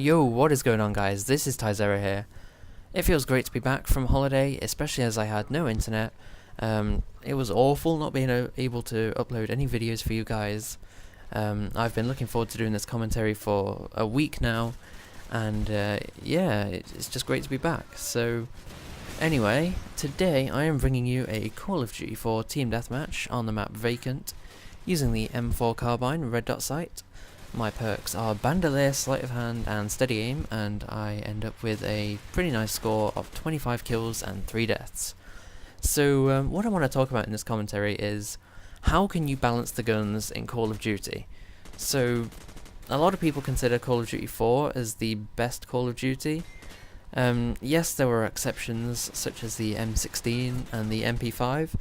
Yo, what is going on, guys? This is Tyzerra here. It feels great to be back from holiday, especially as I had no internet. It was awful not being able to upload any videos for you guys. I've been looking forward to doing this commentary for a week now, and yeah, it's just great to be back. So, anyway, today I am bringing you a Call of Duty 4 team deathmatch on the map Vacant, using the M4 carbine red dot sight. My perks are Bandolier, Sleight of Hand and Steady Aim, and I end up with a pretty nice score of 25 kills and 3 deaths. So what I want to talk about in this commentary is how can you balance the guns in Call of Duty. So a lot of people consider Call of Duty 4 as the best Call of Duty. Yes, there were exceptions such as the M16 and the MP5,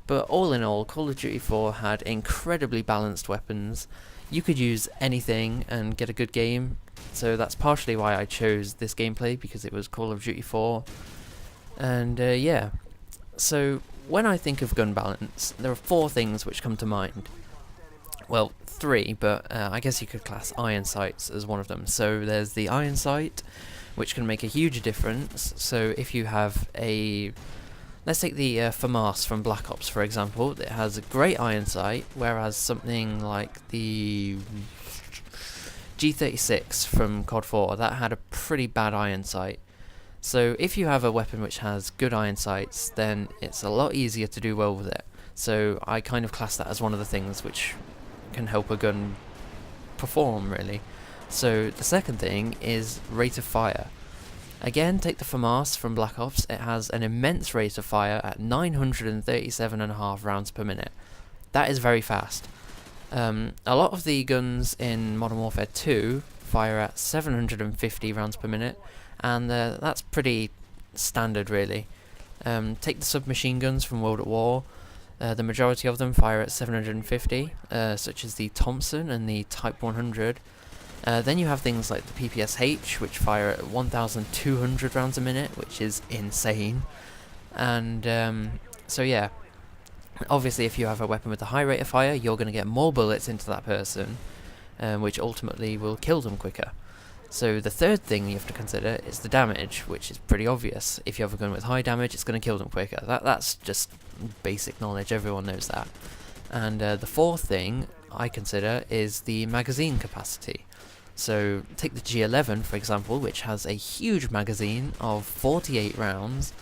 but all in all, Call of Duty 4 had incredibly balanced weapons. You could use anything and get a good game, so that's partially why I chose this gameplay, because it was Call of Duty 4. And yeah, so when I think of gun balance, there are 4 things which come to mind. Well, 3, but I guess you could class iron sights as one of them. So there's the iron sight, which can make a huge difference. So if you have a... Let's take the FAMAS from Black Ops, for example. It has a great iron sight, whereas something like the G36 from COD4, that had a pretty bad iron sight. So if you have a weapon which has good iron sights, then it's a lot easier to do well with it. So I kind of class that as one of the things which can help a gun perform, really. So the second thing is rate of fire. Again, take the FAMAS from Black Ops. It has an immense rate of fire at 937.5 rounds per minute. That is very fast. A lot of the guns in Modern Warfare 2 fire at 750 rounds per minute, and that's pretty standard, really. Take the submachine guns from World at War. The majority of them fire at 750, such as the Thompson and the Type 100. Then you have things like the PPSH, which fire at 1,200 rounds a minute, which is insane. And so yeah, obviously if you have a weapon with a high rate of fire, you're going to get more bullets into that person, which ultimately will kill them quicker. So the third thing you have to consider is the damage, which is pretty obvious. If you have a gun with high damage, it's going to kill them quicker. That's just basic knowledge, everyone knows that. And the fourth thing I consider is the magazine capacity. So take the G11 for example, which has a huge magazine of 48 rounds,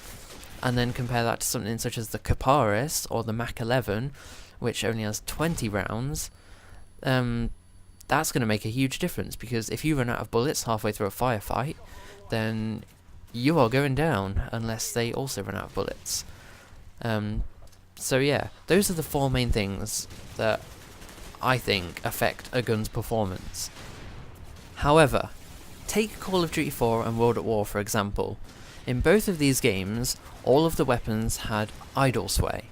and then compare that to something such as the Caparis or the Mach 11, which only has 20 rounds. That's going to make a huge difference, because if you run out of bullets halfway through a firefight, then you are going down unless they also run out of bullets. So yeah, those are the 4 main things that I think affect a gun's performance. However, take Call of Duty 4 and World at War for example. In both of these games, all of the weapons had idle sway.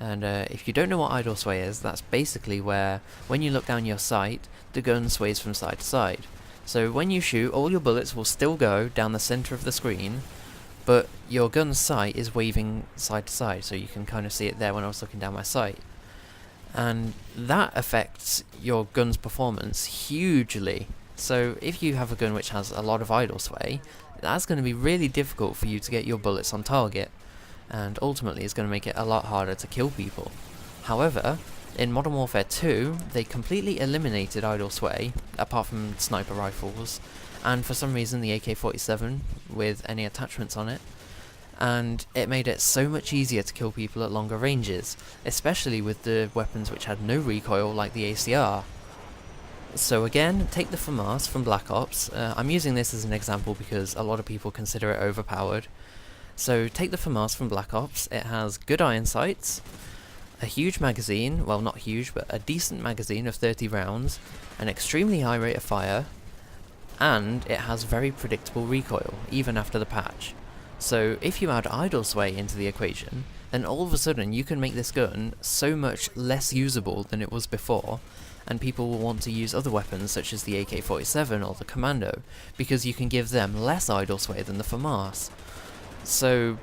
And if you don't know what idle sway is, that's basically where, when you look down your sight, the gun sways from side to side. So when you shoot, all your bullets will still go down the center of the screen, but your gun's sight is waving side to side, so you can kind of see it there when I was looking down my sight. And that affects your gun's performance hugely. So if you have a gun which has a lot of idle sway, that's going to be really difficult for you to get your bullets on target, and ultimately it's going to make it a lot harder to kill people. However, in Modern Warfare 2, they completely eliminated idle sway, apart from sniper rifles, and for some reason the AK-47 with any attachments on it, and it made it so much easier to kill people at longer ranges, especially with the weapons which had no recoil like the ACR. So again, take the FAMAS from Black Ops. I'm using this as an example because a lot of people consider it overpowered. So take the FAMAS from Black Ops. It has good iron sights, a huge magazine, well not huge, but a decent magazine of 30 rounds, an extremely high rate of fire, and it has very predictable recoil, even after the patch. So if you add idle sway into the equation, then all of a sudden you can make this gun so much less usable than it was before, and people will want to use other weapons such as the AK-47 or the Commando, because you can give them less idle sway than the FAMAS. So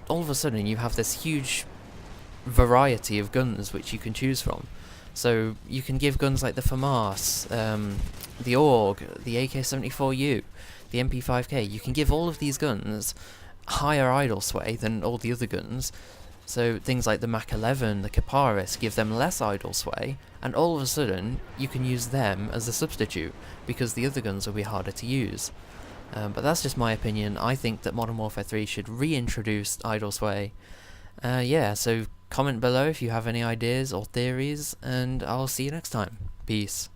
all of a sudden you have this huge variety of guns which you can choose from. So you can give guns like the FAMAS, the AUG, the AK-74U, the MP5K, you can give all of these guns higher idle sway than all the other guns. So things like the Mach 11, the Caparis, give them less idle sway, and all of a sudden you can use them as a substitute, because the other guns will be harder to use. But that's just my opinion. I think that Modern Warfare 3 should reintroduce idle sway. Yeah, so comment below if you have any ideas or theories, and I'll see you next time. Peace.